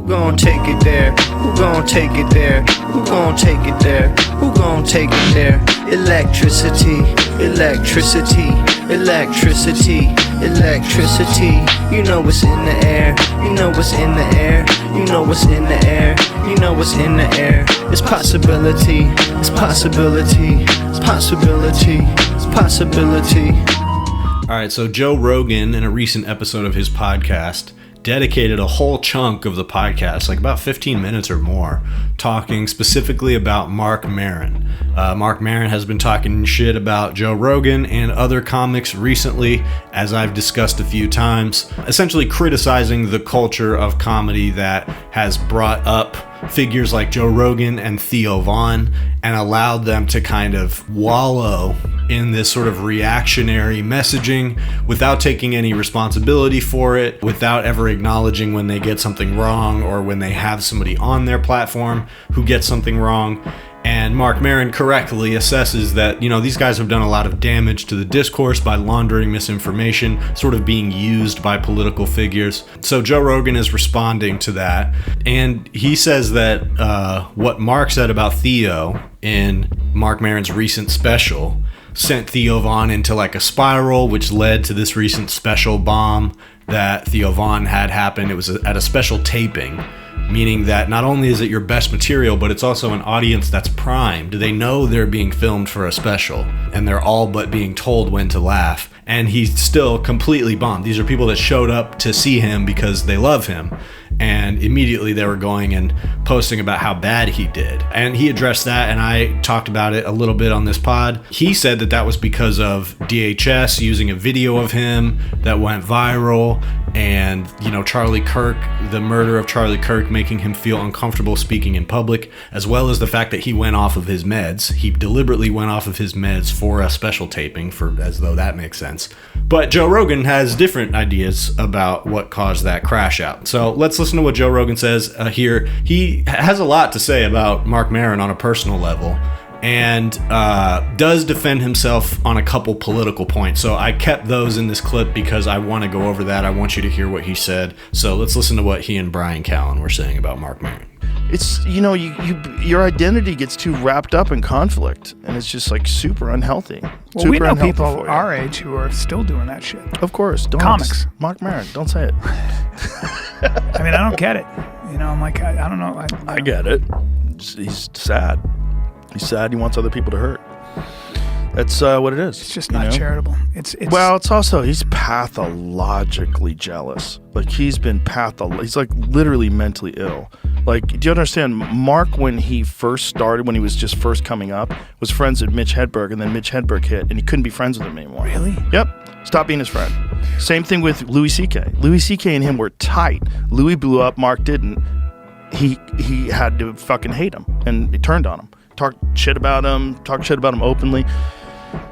Who gon' take it there? Who gon' take it there? Who gon' take it there? Who gon' take it there? Electricity, electricity, electricity, electricity. You know what's in the air. You know what's in the air. You know what's in the air. You know what's in the air. It's possibility. It's possibility. It's possibility. It's possibility. All right, so Joe Rogan, in a recent episode of his podcast, dedicated a whole chunk of the podcast, like about 15 minutes or more, talking specifically about Marc Maron. Marc Maron has been talking shit about Joe Rogan and other comics recently, as I've discussed a few times, essentially criticizing the culture of comedy that has brought up figures like Joe Rogan and Theo and allowed them to kind of wallow in this sort of reactionary messaging without taking any responsibility for it, without ever acknowledging when they get something wrong or when they have somebody on their platform who gets something wrong. And Marc Maron correctly assesses that, these guys have done a lot of damage to the discourse by laundering misinformation, sort of being used by political figures. So Joe Rogan is responding to that. And he says that what Marc said about Theo in Marc Maron's recent special sent Theo into like a spiral, which led to this recent special bomb that Theo had happen. It was at a special taping, meaning that not only is it your best material, but it's also an audience that's primed. They know they're being filmed for a special, and they're all but being told when to laugh. And he's still completely bombed. These are people that showed up to see him because they love him. And immediately they were going and posting about how bad he did. And he addressed that, and I talked about it a little bit on this pod. He said that that was because of DHS using a video of him that went viral, and, Charlie Kirk, the murder of Charlie Kirk, making him feel uncomfortable speaking in public, as well as the fact that he went off of his meds. He deliberately went off of his meds for a special taping, as though that makes sense. But Joe Rogan has different ideas about what caused that crash out. So let's listen to what Joe Rogan says here. He has a lot to say about Marc Maron on a personal level, and does defend himself on a couple political points. So I kept those in this clip because I want to go over that. I want you to hear what he said. So let's listen to what he and Brian Callen were saying about Marc Maron. It's, your identity gets too wrapped up in conflict, and it's just like super unhealthy. Well, we know people our age who are still doing that shit. Of course. Comics. Marc Maron, don't say it. I mean, I don't get it. I'm like, I don't know. I get it. He's sad. He's sad. He wants other people to hurt. That's what it is. It's just not charitable. Well, it's also, he's pathologically jealous. Like, he's like literally mentally ill. Like, do you understand? Marc, when he first started, when he was just first coming up, was friends with Mitch Hedberg, and then Mitch Hedberg hit, and he couldn't be friends with him anymore. Really? Yep. Stopped being his friend. Same thing with Louis C.K. Louis C.K. and him were tight. Louis blew up, Marc didn't. He had to fucking hate him, and he turned on him. Talked shit about him openly.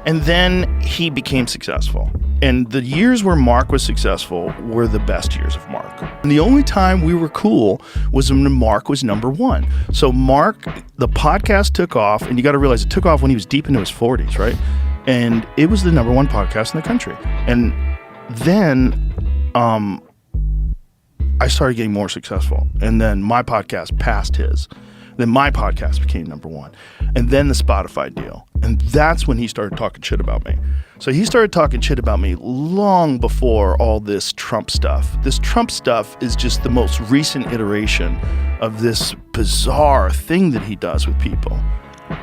And then he became successful. And the years where Marc was successful were the best years of Marc. And the only time we were cool was when Marc was number one. So Marc, the podcast took off, and you got to realize it took off when he was deep into his 40s, right? And it was the number one podcast in the country. And then I started getting more successful. And then my podcast passed his. Then my podcast became number one. And then the Spotify deal. And that's when he started talking shit about me. So he started talking shit about me long before all this Trump stuff. This Trump stuff is just the most recent iteration of this bizarre thing that he does with people.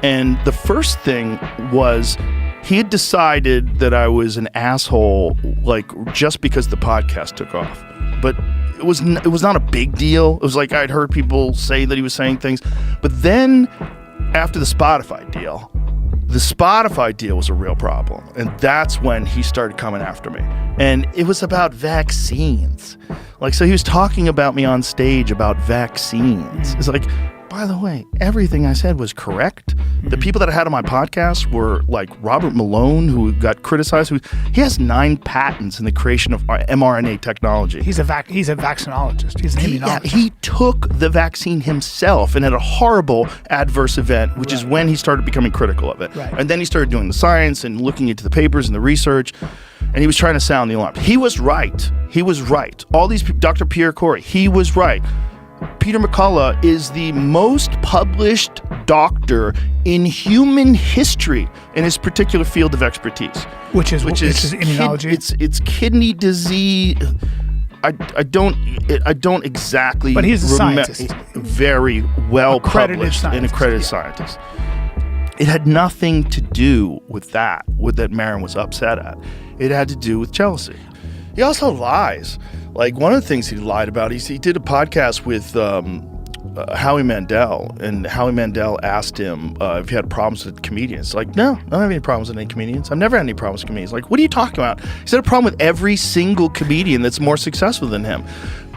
And the first thing was he had decided that I was an asshole, like, just because the podcast took off. But it was not a big deal. It was like I'd heard people say that he was saying things. But then after the Spotify deal was a real problem. And that's when he started coming after me. And it was about vaccines. Like, so he was talking about me on stage about vaccines. It's like, by the way, everything I said was correct. The people that I had on my podcast were like Robert Malone, who got criticized. He has 9 patents in the creation of mRNA technology. He's a vaccinologist. He's an immunologist. Yeah, he took the vaccine himself and had a horrible adverse event, which is when he started becoming critical of it. Right. And then he started doing the science and looking into the papers and the research. And he was trying to sound the alarm. He was right. All these people, Dr. Pierre Corey, he was right. Peter McCullough is the most published doctor in human history in his particular field of expertise, which is immunology. It's kidney disease. I don't exactly. But he's a scientist, very well accredited published and accredited scientist. It had nothing to do with that Maron was upset at. It had to do with jealousy. He also lies. Like, one of the things he lied about, he did a podcast with Howie Mandel, and Howie Mandel asked him if he had problems with comedians. Like, no, I don't have any problems with any comedians. I've never had any problems with comedians. Like, what are you talking about? He's had a problem with every single comedian that's more successful than him.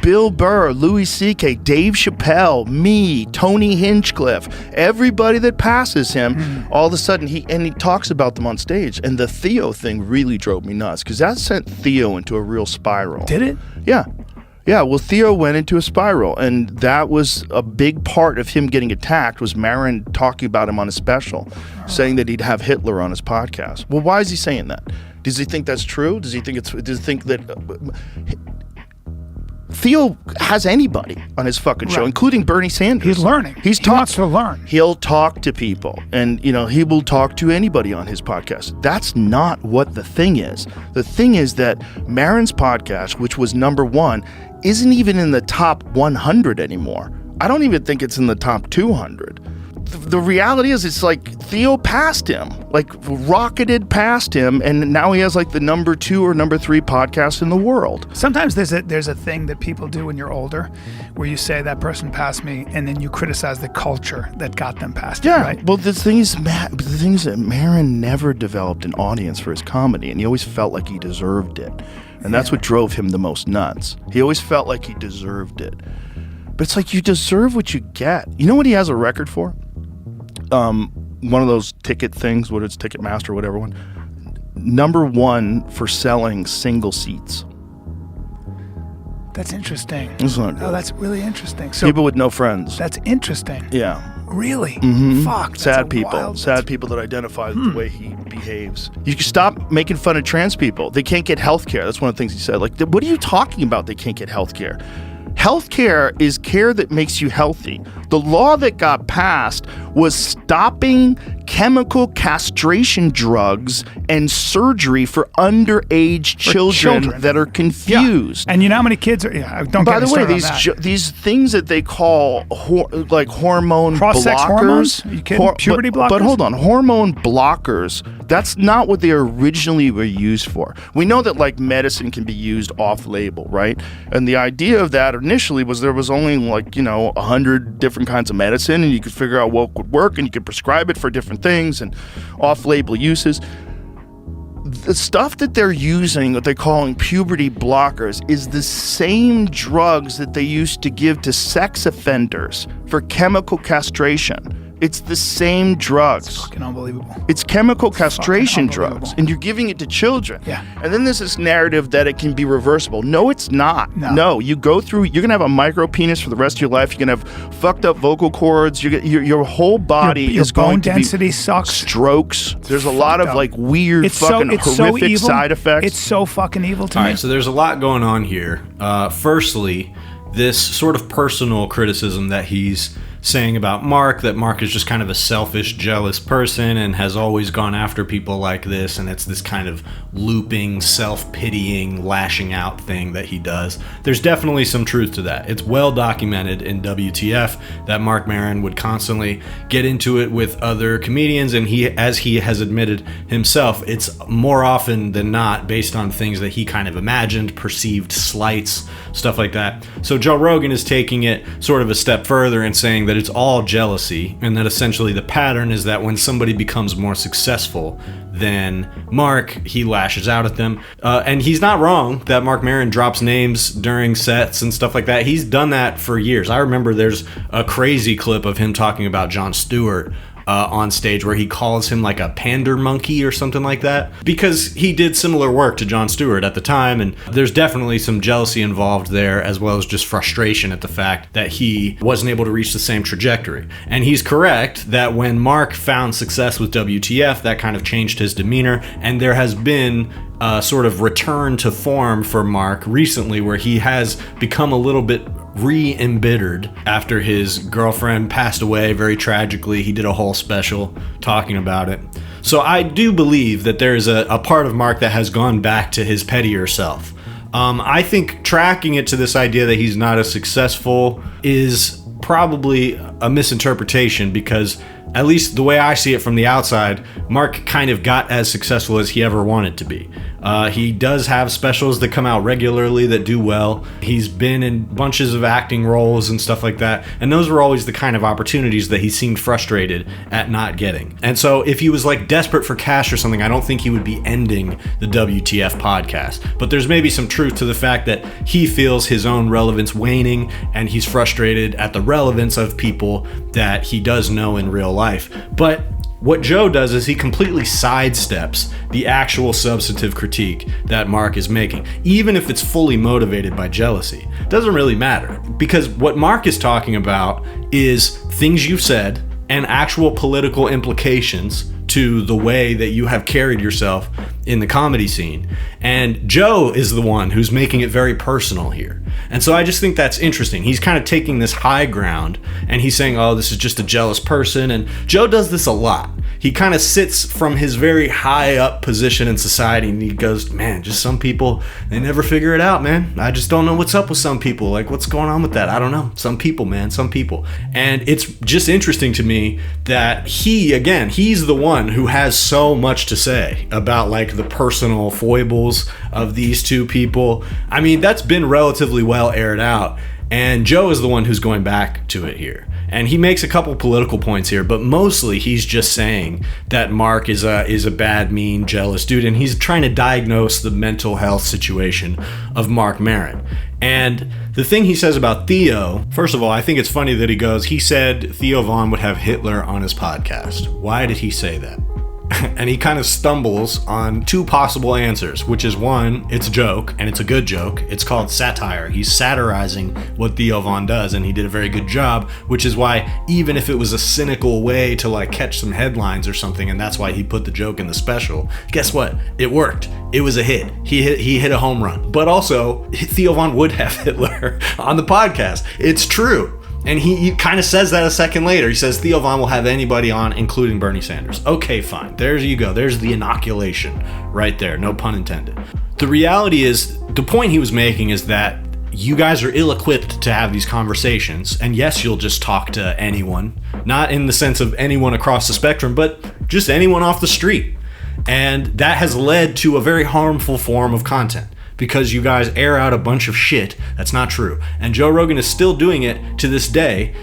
Bill Burr, Louis C.K., Dave Chappelle, me, Tony Hinchcliffe, everybody that passes him, all of a sudden he talks about them on stage. And the Theo thing really drove me nuts, because that sent Theo into a real spiral. Did it? Yeah. Yeah, well, Theo went into a spiral, and that was a big part of him getting attacked, was Maron talking about him on his special, saying that he'd have Hitler on his podcast. Well, why is he saying that? Does he think that's true? Does he think that Theo has anybody on his fucking show, including Bernie Sanders? He's learning. He wants to learn. He'll talk to people, and he will talk to anybody on his podcast. That's not what the thing is. The thing is that Maron's podcast, which was number 1, isn't even in the top 100 anymore. I don't even think it's in the top 200. The reality is, it's like Theo passed him, like rocketed past him, and now he has like the number 2 or number 3 podcast in the world. Sometimes there's a thing that people do when you're older, where you say that person passed me, and then you criticize the culture that got them past you, right? Well, the thing is that Maron never developed an audience for his comedy, and he always felt like he deserved it, and that's what drove him the most nuts. He always felt like he deserved it, but it's like, you deserve what you get. You know what he has a record for? One of those ticket things, whether it's Ticketmaster or whatever one, number 1 for selling single seats. That's interesting. That's not good. Oh, that's really interesting. So people with no friends. That's interesting. Yeah. Really? Mm-hmm. Fuck. Sad people. Sad people that identify with the way he behaves. You can stop making fun of trans people. They can't get health care. That's one of the things he said. Like, what are you talking about? They can't get health care. Healthcare is care that makes you healthy. The law that got passed was stopping chemical castration drugs and surgery for underage children that are confused. Yeah. And you know how many kids are? Yeah, don't By get the me way, started on these things that they call like hormone cross-sex blockers, hormones? Are you kidding? Puberty blockers? But hold on, hormone blockers. That's not what they originally were used for. We know that like medicine can be used off-label, right? And the idea of that initially was there was only 100 different kinds of medicine, and you could figure out what would work, and you could prescribe it for different things and off-label uses. The stuff that they're using, what they're calling puberty blockers, is the same drugs that they used to give to sex offenders for chemical castration. It's the same drugs. It's fucking unbelievable. It's chemical castration drugs, and you're giving it to children. Yeah. And then there's this narrative that it can be reversible. No, it's not. No. You go through, you're going to have a micro penis for the rest of your life. You're going to have fucked up vocal cords. Your whole body your is going to be... bone density sucks. Strokes. There's a lot of like weird horrific side effects. It's so fucking evil to me. All right, so there's a lot going on here. Firstly, this sort of personal criticism that he's saying about Marc, that Marc is just kind of a selfish, jealous person and has always gone after people like this, and it's this kind of looping, self-pitying, lashing out thing that he does. There's definitely some truth to that. It's well documented in WTF that Marc Maron would constantly get into it with other comedians, and as he has admitted himself, it's more often than not based on things that he kind of imagined, perceived slights, stuff like that. So Joe Rogan is taking it sort of a step further and saying that it's all jealousy, and that essentially the pattern is that when somebody becomes more successful than Marc, he lashes out at them. And he's not wrong that Marc Maron drops names during sets and stuff like that. He's done that for years. I remember there's a crazy clip of him talking about Jon Stewart on stage where he calls him like a pander monkey or something like that, because he did similar work to Jon Stewart at the time, and there's definitely some jealousy involved there, as well as just frustration at the fact that he wasn't able to reach the same trajectory. And he's correct that when Marc found success with WTF, that kind of changed his demeanor, and there has been sort of return to form for Marc recently, where he has become a little bit re-embittered after his girlfriend passed away very tragically. He did a whole special talking about it. So I do believe that there's a part of Marc that has gone back to his pettier self. I think tracking it to this idea that he's not as successful is probably a misinterpretation, because at least the way I see it from the outside, Marc kind of got as successful as he ever wanted to be. He does have specials that come out regularly that do well. He's been in bunches of acting roles and stuff like that, and those were always the kind of opportunities that he seemed frustrated at not getting. And so if he was like desperate for cash or something, I don't think he would be ending the WTF podcast. But there's maybe some truth to the fact that he feels his own relevance waning, and he's frustrated at the relevance of people that he does know in real life. But what Joe does is he completely sidesteps the actual substantive critique that Marc is making, even if it's fully motivated by jealousy. It doesn't really matter, because what Marc is talking about is things you've said and actual political implications to the way that you have carried yourself in the comedy scene. And Joe is the one who's making it very personal here. And so I just think that's interesting. He's kind of taking this high ground and he's saying, oh, this is just a jealous person. And Joe does this a lot. He kind of sits from his very high up position in society and he goes, man, just some people, they never figure it out, man. I just don't know what's up with some people. Like, what's going on with that? I don't know. Some people, man, some people. And it's just interesting to me that he's the one who has so much to say about like the personal foibles of these two people. I mean, that's been relatively well aired out, and Joe is the one who's going back to it here. And he makes a couple political points here, but mostly he's just saying that Marc is a bad, mean, jealous dude, and he's trying to diagnose the mental health situation of Marc Maron. And the thing he says about Theo, first of all, I think it's funny that he said Theo Von would have Hitler on his podcast. Why did he say that? And he kind of stumbles on two possible answers, which is one, it's a joke, and it's a good joke. It's called satire. He's satirizing what Theo Von does, and he did a very good job, which is why even if it was a cynical way to like catch some headlines or something, and that's why he put the joke in the special, guess what? It worked. It was a hit. He hit a home run. But also, Theo Von would have Hitler on the podcast. It's true. And he kind of says that a second later. He says Theo Von will have anybody on, including Bernie Sanders. Okay, fine. There you go. There's the inoculation right there. No pun intended. The reality is, the point he was making is that you guys are ill-equipped to have these conversations. And yes, you'll just talk to anyone. Not in the sense of anyone across the spectrum, but just anyone off the street. And that has led to a very harmful form of content, because you guys air out a bunch of shit that's not true. And Joe Rogan is still doing it to this day,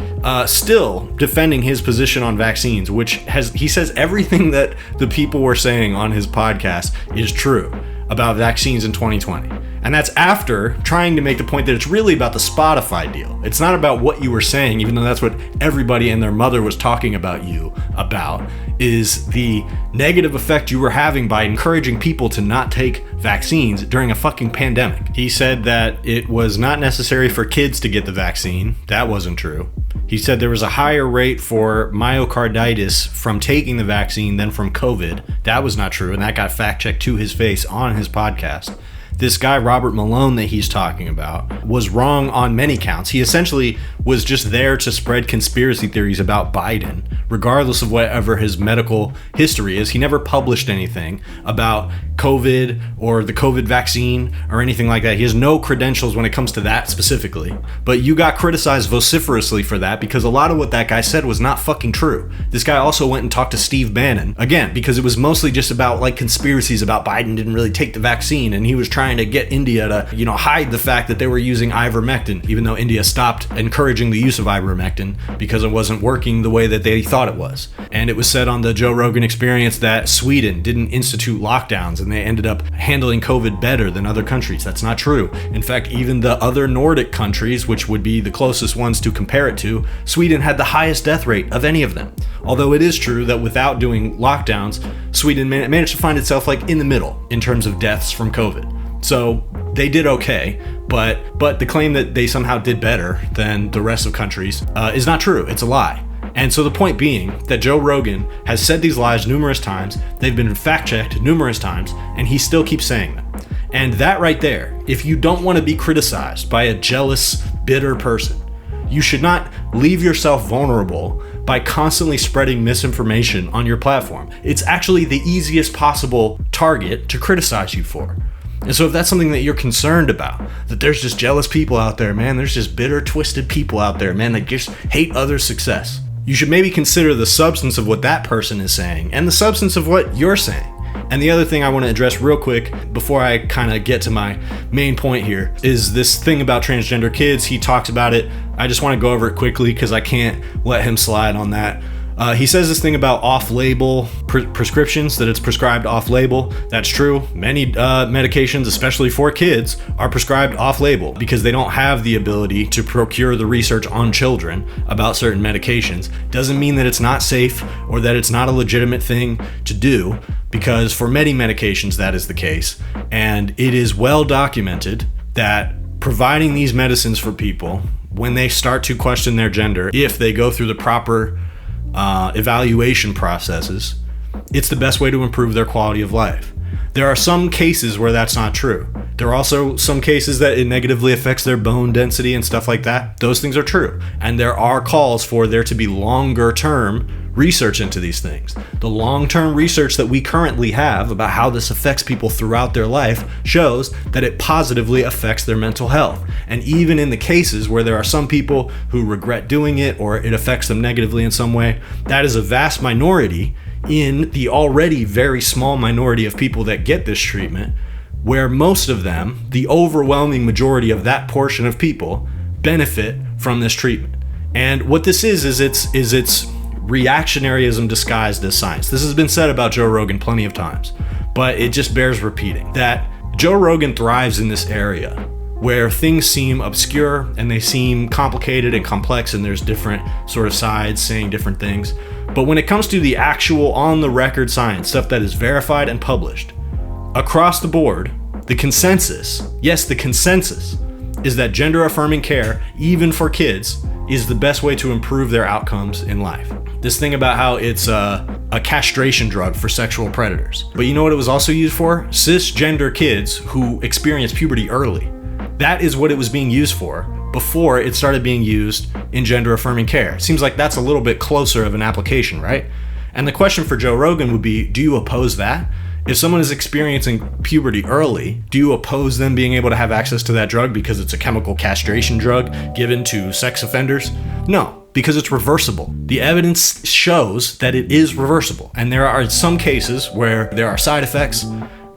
still defending his position on vaccines, which he says everything that the people were saying on his podcast is true about vaccines in 2020. And that's after trying to make the point that it's really about the Spotify deal. It's not about what you were saying, even though that's what everybody and their mother was talking about you about, is the negative effect you were having by encouraging people to not take vaccines during a fucking pandemic. He said that it was not necessary for kids to get the vaccine. That wasn't true. He said there was a higher rate for myocarditis from taking the vaccine than from COVID. That was not true, and that got fact-checked to his face on his podcast. This guy, Robert Malone, that he's talking about, was wrong on many counts. He essentially was just there to spread conspiracy theories about Biden, regardless of whatever his medical history is. He never published anything about COVID or the COVID vaccine or anything like that. He has no credentials when it comes to that specifically. But you got criticized vociferously for that because a lot of what that guy said was not fucking true. This guy also went and talked to Steve Bannon, again, because it was mostly just about like conspiracies about Biden didn't really take the vaccine, and he was trying to get India to, hide the fact that they were using ivermectin, even though India stopped encouraging the use of ivermectin because it wasn't working the way that they thought it was. And it was said on the Joe Rogan Experience that Sweden didn't institute lockdowns and they ended up handling COVID better than other countries. That's not true. In fact, even the other Nordic countries, which would be the closest ones to compare it to, Sweden had the highest death rate of any of them. Although it is true that without doing lockdowns, Sweden managed to find itself like in the middle in terms of deaths from COVID. So they did okay, but the claim that they somehow did better than the rest of countries is not true. It's a lie. And so the point being that Joe Rogan has said these lies numerous times, they've been fact-checked numerous times, and he still keeps saying them. And that right there, if you don't want to be criticized by a jealous, bitter person, you should not leave yourself vulnerable by constantly spreading misinformation on your platform. It's actually the easiest possible target to criticize you for. And so if that's something that you're concerned about, that there's just jealous people out there, man, there's just bitter, twisted people out there, man, that just hate others' success, you should maybe consider the substance of what that person is saying and the substance of what you're saying. And the other thing I want to address real quick before I kind of get to my main point here is this thing about transgender kids. He talks about it. I just want to go over it quickly because I can't let him slide on that. He says this thing about off-label prescriptions, that it's prescribed off-label. That's true. Many medications, especially for kids, are prescribed off-label because they don't have the ability to procure the research on children about certain medications. Doesn't mean that it's not safe or that it's not a legitimate thing to do, because for many medications that is the case. And it is well documented that providing these medicines for people, when they start to question their gender, if they go through the proper evaluation processes, it's the best way to improve their quality of life. There are some cases where that's not true. There are also some cases that it negatively affects their bone density and stuff like that. Those things are true. And there are calls for there to be longer term research into these things. The long-term research that we currently have about how this affects people throughout their life shows that it positively affects their mental health. And even in the cases where there are some people who regret doing it or it affects them negatively in some way, that is a vast minority in the already very small minority of people that get this treatment, where most of them, the overwhelming majority of that portion of people, benefit from this treatment. And what this is it's reactionaryism disguised as science. This has been said about Joe Rogan plenty of times, but it just bears repeating that Joe Rogan thrives in this area where things seem obscure and they seem complicated and complex, and there's different sort of sides saying different things. But when it comes to the actual on-the-record science, stuff that is verified and published, across the board, the consensus, yes, the consensus, is that gender-affirming care, even for kids, is the best way to improve their outcomes in life. This thing about how it's a castration drug for sexual predators. But you know what it was also used for? Cisgender kids who experience puberty early. That is what it was being used for before it started being used in gender-affirming care. Seems like that's a little bit closer of an application, right? And the question for Joe Rogan would be, do you oppose that? If someone is experiencing puberty early, do you oppose them being able to have access to that drug because it's a chemical castration drug given to sex offenders? No, because it's reversible. The evidence shows that it is reversible. And there are some cases where there are side effects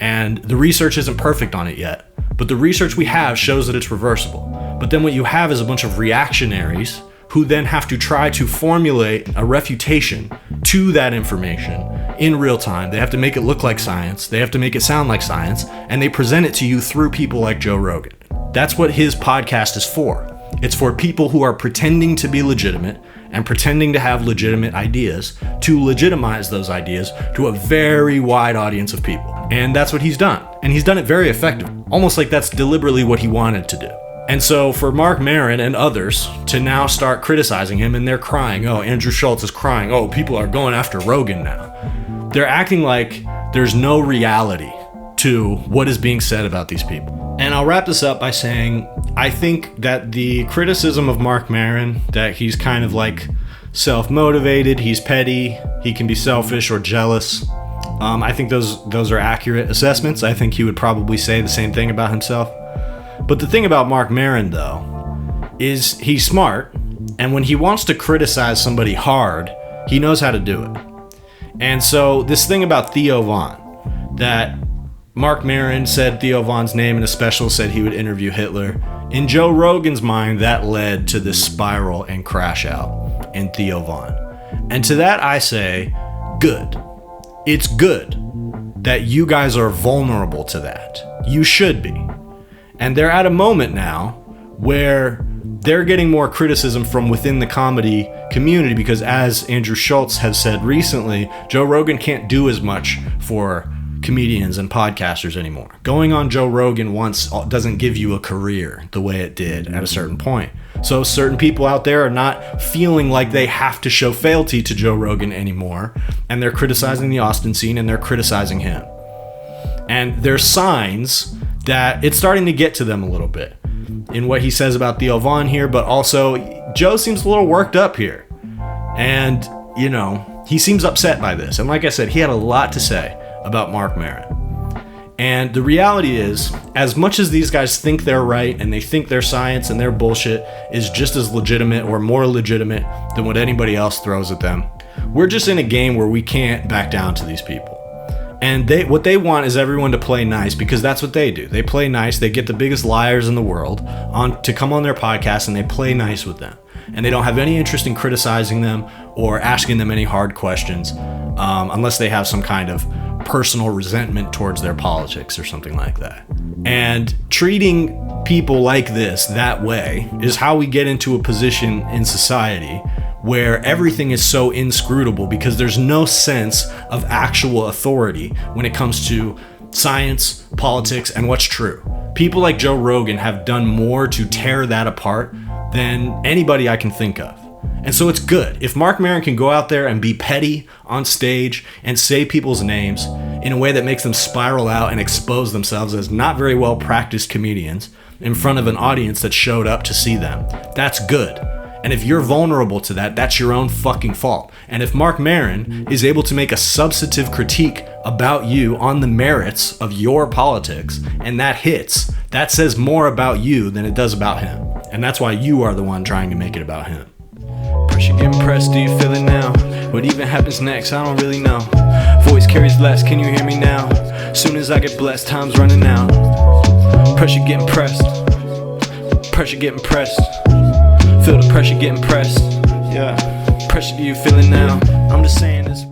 and the research isn't perfect on it yet. But the research we have shows that it's reversible. But then what you have is a bunch of reactionaries who then have to try to formulate a refutation to that information in real time. They have to make it look like science. They have to make it sound like science. And they present it to you through people like Joe Rogan. That's what his podcast is for. It's for people who are pretending to be legitimate and pretending to have legitimate ideas to legitimize those ideas to a very wide audience of people. And that's what he's done. And he's done it very effectively. Almost like that's deliberately what he wanted to do. And so for Marc Maron and others to now start criticizing him, and they're crying, oh, Andrew Schulz is crying, oh, people are going after Rogan now. They're acting like there's no reality to what is being said about these people. And I'll wrap this up by saying, I think that the criticism of Marc Maron, that he's kind of like self-motivated, he's petty, he can be selfish or jealous, I think those are accurate assessments. I think he would probably say the same thing about himself. But the thing about Marc Maron, though, is he's smart, and when he wants to criticize somebody hard, he knows how to do it. And so this thing about Theo Von, that Marc Maron said Theo Von's name in a special, said he would interview Hitler. In Joe Rogan's mind, that led to this spiral and Crashout in Theo Von. And to that I say, good. It's good that you guys are vulnerable to that. You should be. And they're at a moment now where they're getting more criticism from within the comedy community because, as Andrew Schulz has said recently, Joe Rogan can't do as much for comedians and podcasters anymore. Going on Joe Rogan once doesn't give you a career the way it did at a certain point. So certain people out there are not feeling like they have to show fealty to Joe Rogan anymore, and they're criticizing the Austin scene and they're criticizing him. And there's signs that it's starting to get to them a little bit in what he says about Theo Von here, but also Joe seems a little worked up here. And, you know, he seems upset by this. And like I said, he had a lot to say about Marc Maron. And the reality is, as much as these guys think they're right and they think their science and their bullshit is just as legitimate or more legitimate than what anybody else throws at them, we're just in a game where we can't back down to these people. And what they want is everyone to play nice, because that's what they do. They play nice. They get the biggest liars in the world to come on their podcast, and they play nice with them. And they don't have any interest in criticizing them or asking them any hard questions, unless they have some kind of personal resentment towards their politics or something like that. And treating people like this that way is how we get into a position in society where everything is so inscrutable, because there's no sense of actual authority when it comes to science, politics, and what's true. People like Joe Rogan have done more to tear that apart than anybody I can think of. And so it's good. If Marc Maron can go out there and be petty on stage and say people's names in a way that makes them spiral out and expose themselves as not very well practiced comedians in front of an audience that showed up to see them, that's good. And if you're vulnerable to that, that's your own fucking fault. And if Marc Maron is able to make a substantive critique about you on the merits of your politics, and that hits, that says more about you than it does about him. And that's why you are the one trying to make it about him. Pressure getting pressed, do you feel it now? What even happens next, I don't really know. Voice carries less, can you hear me now? Soon as I get blessed, time's running out. Pressure getting pressed. Pressure getting pressed. Feel the pressure getting pressed. Yeah. Pressure, do you feel it now? I'm just saying this.